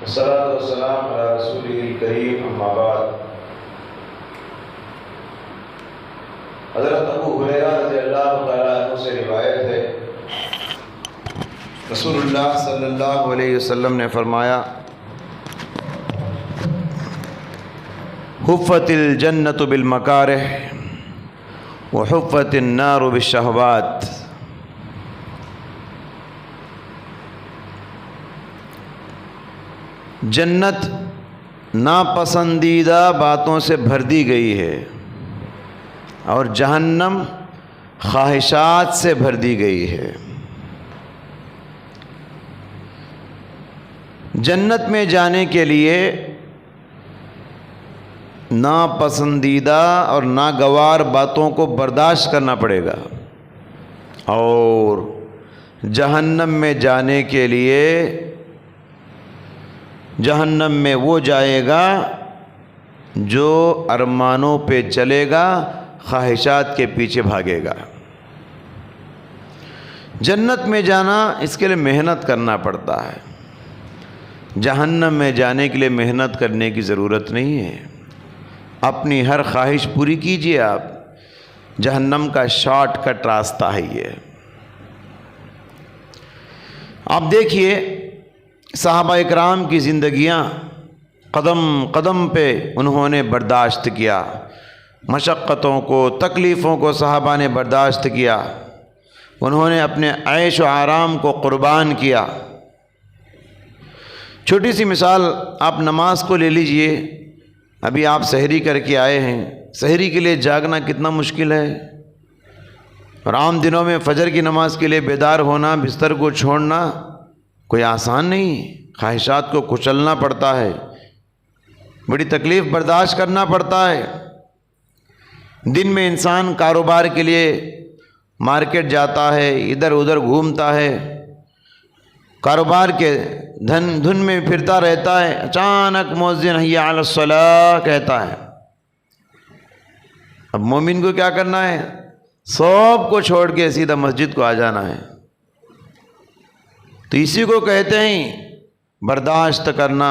والصلاة والسلام على رسوله الكريم اما بعد۔ حضرت ابو ہریرہ رضی اللہ تعالیٰ عنہ سے روایت ہے، رسول اللہ صلی اللہ علیہ وسلم نے فرمایا، حفت الجنت بالمکارہ وحفت النار بالشہوات۔ جنت ناپسندیدہ باتوں سے بھر دی گئی ہے اور جہنم خواہشات سے بھر دی گئی ہے۔ جنت میں جانے کے لیے ناپسندیدہ اور ناگوار باتوں کو برداشت کرنا پڑے گا، اور جہنم میں جانے کے لیے جہنم میں وہ جائے گا جو ارمانوں پہ چلے گا، خواہشات کے پیچھے بھاگے گا۔ جنت میں جانا اس کے لیے محنت کرنا پڑتا ہے، جہنم میں جانے کے لیے محنت کرنے کی ضرورت نہیں ہے۔ اپنی ہر خواہش پوری کیجیے آپ، جہنم کا شارٹ کٹ راستہ ہے یہ۔ آپ دیکھیے صحابہ اکرام کی زندگیاں، قدم قدم پہ انہوں نے برداشت کیا، مشقتوں کو، تکلیفوں کو صحابہ نے برداشت کیا، انہوں نے اپنے عیش و آرام کو قربان کیا۔ چھوٹی سی مثال، آپ نماز کو لے لیجئے، ابھی آپ سحری کر کے آئے ہیں، سحری کے لیے جاگنا کتنا مشکل ہے، اور عام دنوں میں فجر کی نماز کے لیے بیدار ہونا، بستر کو چھوڑنا کوئی آسان نہیں، خواہشات کو کچلنا پڑتا ہے، بڑی تکلیف برداشت کرنا پڑتا ہے۔ دن میں انسان کاروبار کے لیے مارکیٹ جاتا ہے، ادھر ادھر گھومتا ہے، کاروبار کے دھن میں پھرتا رہتا ہے، اچانک مؤذن حی علی الصلاۃ کہتا ہے۔ اب مومن کو کیا کرنا ہے؟ سب کو چھوڑ کے سیدھا مسجد کو آ جانا ہے۔ تو اسی کو کہتے ہیں برداشت کرنا۔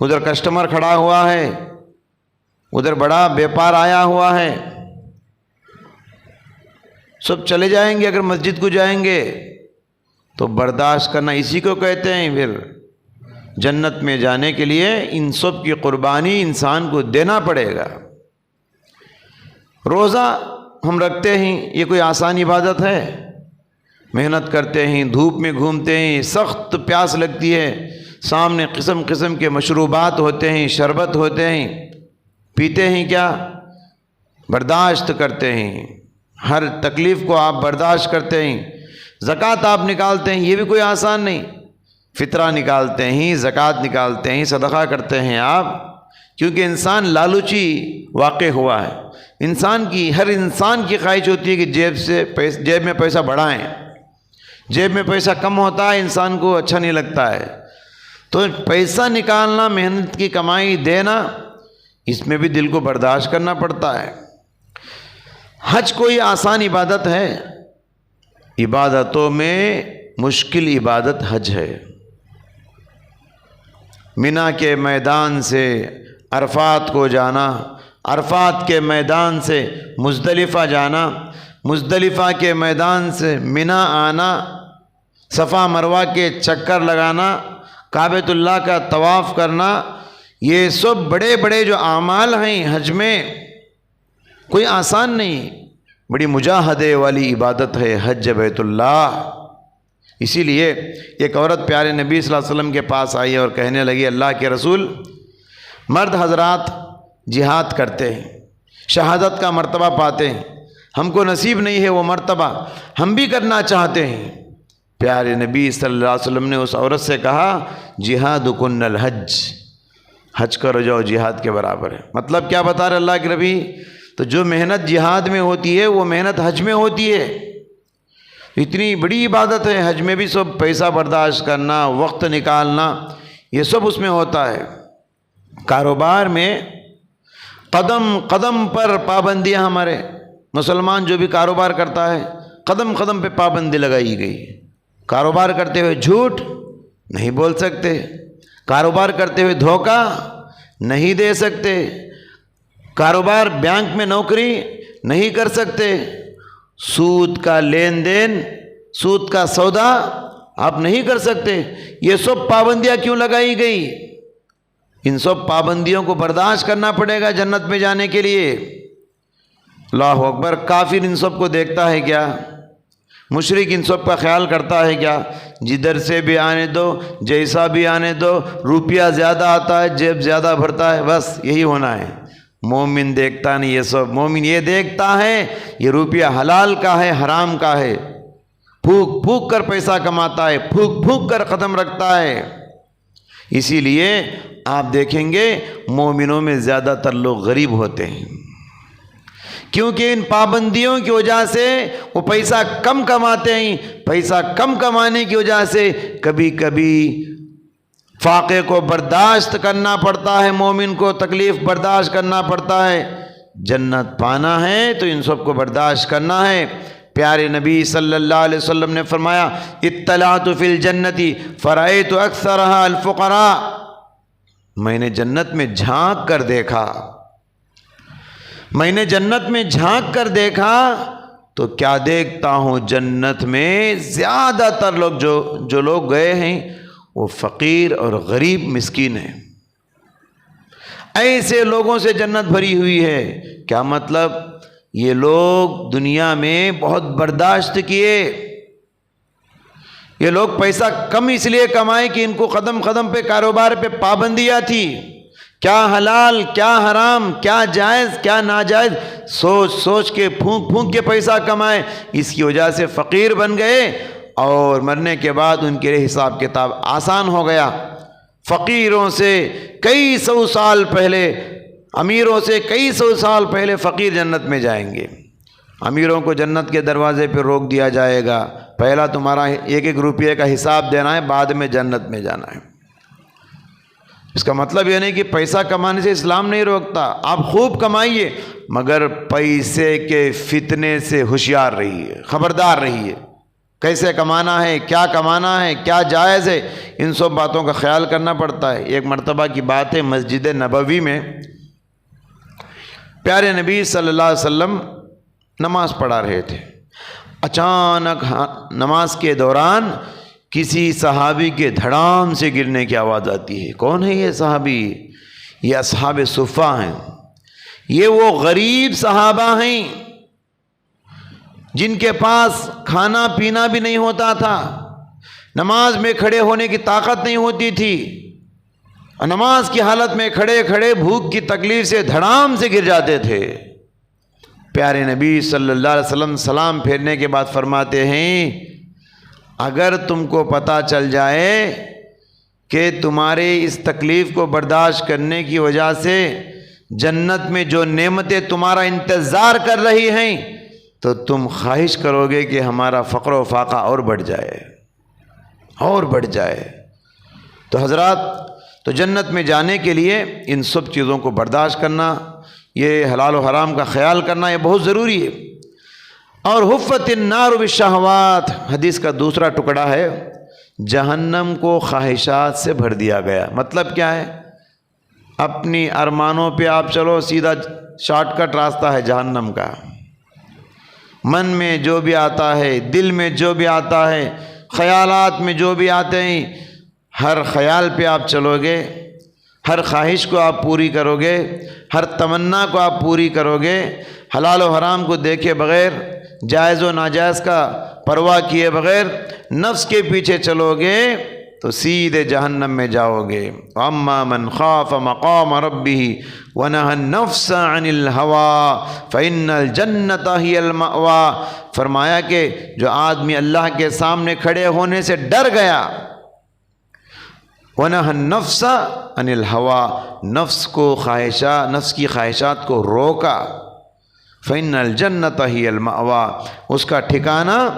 ادھر کسٹمر کھڑا ہوا ہے، ادھر بڑا بیپار آیا ہوا ہے، سب چلے جائیں گے اگر مسجد کو جائیں گے، تو برداشت کرنا اسی کو کہتے ہیں۔ پھر جنت میں جانے کے لیے ان سب کی قربانی انسان کو دینا پڑے گا۔ روزہ ہم رکھتے ہیں، یہ کوئی آسان عبادت ہے؟ محنت کرتے ہیں، دھوپ میں گھومتے ہیں، سخت پیاس لگتی ہے، سامنے قسم قسم کے مشروبات ہوتے ہیں، شربت ہوتے ہیں، پیتے ہیں کیا؟ برداشت کرتے ہیں، ہر تکلیف کو آپ برداشت کرتے ہیں۔ زکوٰۃ آپ نکالتے ہیں، یہ بھی کوئی آسان نہیں، فطرہ نکالتے ہیں، زکوٰۃ نکالتے ہیں، صدقہ کرتے ہیں آپ، کیونکہ انسان لالچی واقع ہوا ہے۔ ہر انسان کی خواہش ہوتی ہے کہ جیب میں پیسہ بڑھائیں، جیب میں پیسہ کم ہوتا ہے انسان کو اچھا نہیں لگتا ہے۔ تو پیسہ نکالنا، محنت کی کمائی دینا، اس میں بھی دل کو برداشت کرنا پڑتا ہے۔ حج کوئی آسان عبادت ہے؟ عبادتوں میں مشکل عبادت حج ہے۔ منا کے میدان سے عرفات کو جانا، عرفات کے میدان سے مزدلفہ جانا، مزدلفہ کے میدان سے منا آنا، صفا مروہ کے چکر لگانا، کعبۃ اللہ کا طواف کرنا، یہ سب بڑے بڑے جو اعمال ہیں حج میں، کوئی آسان نہیں، بڑی مجاہدے والی عبادت ہے حج بیت اللہ۔ اسی لیے ایک عورت پیارے نبی صلی اللہ علیہ وسلم کے پاس آئی اور کہنے لگی، اللہ کے رسول، مرد حضرات جہاد کرتے ہیں، شہادت کا مرتبہ پاتے ہیں، ہم کو نصیب نہیں ہے وہ مرتبہ، ہم بھی کرنا چاہتے ہیں۔ پیارے نبی صلی اللہ علیہ وسلم نے اس عورت سے کہا، جہادکن الحج، حج کرو جاؤ جہاد کے برابر ہے۔ مطلب کیا بتا رہے اللہ کے نبی؟ تو جو محنت جہاد میں ہوتی ہے وہ محنت حج میں ہوتی ہے۔ اتنی بڑی عبادت ہے، حج میں بھی سب پیسہ برداشت کرنا، وقت نکالنا، یہ سب اس میں ہوتا ہے۔ کاروبار میں قدم قدم پر پابندیاں، ہمارے مسلمان جو بھی کاروبار کرتا ہے قدم قدم پہ پابندی لگائی گئی۔ کاروبار کرتے ہوئے جھوٹ، نہیں بول سکتے، کاروبار کرتے ہوئے دھوکہ نہیں دے سکتے، کاروبار بینک میں نوکری نہیں کر سکتے، سود کا لین دین، سود کا سودا آپ نہیں کر سکتے۔ یہ سب پابندیاں کیوں لگائی گئی؟ ان سب پابندیوں کو برداشت کرنا پڑے گا جنت میں جانے کے لیے۔ اللہ اکبر۔ کافر ان سب کو دیکھتا ہے کیا؟ مشرک ان سب کا خیال کرتا ہے کیا؟ جدھر سے بھی آنے دو، جیسا بھی آنے دو، روپیہ زیادہ آتا ہے جیب زیادہ بھرتا ہے، بس یہی ہونا ہے۔ مومن دیکھتا نہیں یہ سب، مومن یہ دیکھتا ہے یہ روپیہ حلال کا ہے حرام کا ہے، پھونک پھونک کر پیسہ کماتا ہے، پھونک پھونک کر قدم رکھتا ہے۔ اسی لیے آپ دیکھیں گے مومنوں میں زیادہ تر لوگ غریب ہوتے ہیں، کیونکہ ان پابندیوں کی وجہ سے وہ پیسہ کم کماتے ہیں۔ پیسہ کم کمانے کی وجہ سے کبھی کبھی فاقے کو برداشت کرنا پڑتا ہے، مومن کو تکلیف برداشت کرنا پڑتا ہے۔ جنت پانا ہے تو ان سب کو برداشت کرنا ہے۔ پیارے نبی صلی اللہ علیہ وسلم نے فرمایا اطلعت فی الجنت فرأیت اکثرها الفقراء، میں نے جنت میں جھانک کر دیکھا، میں نے جنت میں جھانک کر دیکھا تو کیا دیکھتا ہوں، جنت میں زیادہ تر لوگ جو لوگ گئے ہیں وہ فقیر اور غریب مسکین ہیں۔ ایسے لوگوں سے جنت بھری ہوئی ہے۔ کیا مطلب؟ یہ لوگ دنیا میں بہت برداشت کیے، یہ لوگ پیسہ کم اس لیے کمائے کہ ان کو قدم قدم پہ کاروبار پہ پابندیاں تھی، کیا حلال کیا حرام، کیا جائز کیا ناجائز، سوچ سوچ کے پھونک پھونک کے پیسہ کمائے، اس کی وجہ سے فقیر بن گئے، اور مرنے کے بعد ان کے لیے حساب کتاب آسان ہو گیا۔ فقیروں سے کئی سو سال پہلے، امیروں سے کئی سو سال پہلے فقیر جنت میں جائیں گے۔ امیروں کو جنت کے دروازے پہ روک دیا جائے گا، پہلا تمہارا ایک ایک روپیے کا حساب دینا ہے، بعد میں جنت میں جانا ہے۔ اس کا مطلب یہ نہیں کہ پیسہ کمانے سے اسلام نہیں روکتا، آپ خوب کمائیے، مگر پیسے کے فتنے سے ہوشیار رہیے، خبردار رہیے، کیسے کمانا ہے، کیا جائز ہے، ان سب باتوں کا خیال کرنا پڑتا ہے۔ ایک مرتبہ کی بات ہے، مسجد نبوی میں پیارے نبی صلی اللہ علیہ وسلم نماز پڑھا رہے تھے، اچانک نماز کے دوران کسی صحابی کے دھڑام سے گرنے کی آواز آتی ہے۔ کون ہے یہ صحابی؟ یہ اصحاب صفہ ہیں، یہ وہ غریب صحابہ ہیں جن کے پاس کھانا پینا بھی نہیں ہوتا تھا، نماز میں کھڑے ہونے کی طاقت نہیں ہوتی تھی، اور نماز کی حالت میں کھڑے کھڑے بھوک کی تکلیف سے دھڑام سے گر جاتے تھے۔ پیارے نبی صلی اللہ علیہ وسلم سلام پھیرنے کے بعد فرماتے ہیں، اگر تم کو پتہ چل جائے کہ تمہارے اس تکلیف کو برداشت کرنے کی وجہ سے جنت میں جو نعمتیں تمہارا انتظار کر رہی ہیں، تو تم خواہش کرو گے کہ ہمارا فقر و فاقہ اور بڑھ جائے۔ تو حضرات، تو جنت میں جانے کے لیے ان سب چیزوں کو برداشت کرنا، یہ حلال و حرام کا خیال کرنا، یہ بہت ضروری ہے۔ اور حفت النار بالشہوات، حدیث کا دوسرا ٹکڑا ہے، جہنم کو خواہشات سے بھر دیا گیا۔ مطلب کیا ہے؟ اپنی ارمانوں پہ آپ چلو، سیدھا شارٹ کٹ راستہ ہے جہنم کا۔ من میں جو بھی آتا ہے، دل میں جو بھی آتا ہے، خیالات میں جو بھی آتے ہیں، ہر خیال پہ آپ چلو گے، ہر خواہش کو آپ پوری کرو گے، ہر تمنا کو آپ پوری کرو گے، حلال و حرام کو دیکھے بغیر، جائز و ناجائز کا پرواہ کیے بغیر نفس کے پیچھے چلو گے تو سیدھے جہنم میں جاؤ گے۔ اما من خاف مقام ربہ ونہى النفس عن الہوى فإن الجنۃ ہی المأوى، فرمایا کہ جو آدمی اللہ کے سامنے کھڑے ہونے سے ڈر گیا، ونہى النفس عن الہوى، نفس کی خواہشات کو روکا، فإن الجنۃ ہی المأوى، اس کا ٹھکانہ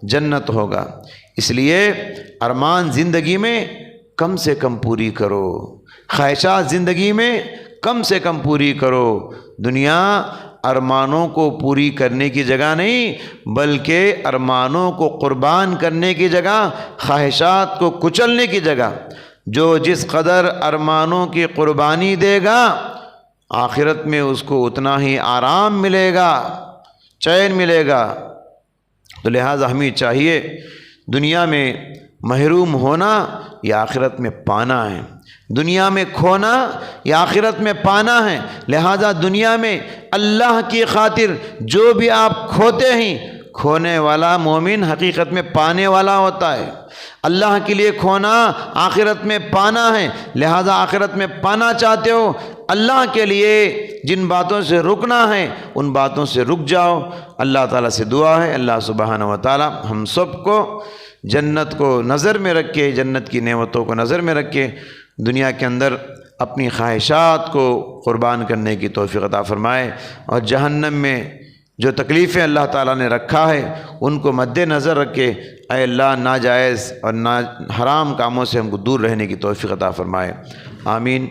جنت ہوگا۔ اس لیے ارمان زندگی میں کم سے کم پوری کرو، خواہشات زندگی میں کم سے کم پوری کرو۔ دنیا ارمانوں کو پوری کرنے کی جگہ نہیں، بلکہ ارمانوں کو قربان کرنے کی جگہ، خواہشات کو کچلنے کی جگہ۔ جو جس قدر ارمانوں کی قربانی دے گا، آخرت میں اس کو اتنا ہی آرام ملے گا، چین ملے گا۔ تو لہٰذا ہمیں چاہیے دنیا میں محروم ہونا یا آخرت میں پانا ہے، دنیا میں کھونا یا آخرت میں پانا ہے۔ لہٰذا دنیا میں اللہ کی خاطر جو بھی آپ کھوتے ہیں، کھونے والا مومن حقیقت میں پانے والا ہوتا ہے۔ اللہ کے لیے کھونا آخرت میں پانا ہے، لہٰذا آخرت میں پانا چاہتے ہو، اللہ کے لیے جن باتوں سے رکنا ہے ان باتوں سے رک جاؤ۔ اللہ تعالیٰ سے دعا ہے اللہ سبحانہ و تعالیٰ ہم سب کو جنت کو نظر میں رکھ کے، جنت کی نعمتوں کو نظر میں رکھ کے دنیا کے اندر اپنی خواہشات کو قربان کرنے کی توفیق عطا فرمائے، اور جہنم میں جو تکلیفیں اللہ تعالیٰ نے رکھا ہے ان کو مد نظر رکھ کے اے اللہ ناجائز اور حرام کاموں سے ہم کو دور رہنے کی توفیق عطا فرمائے، آمین۔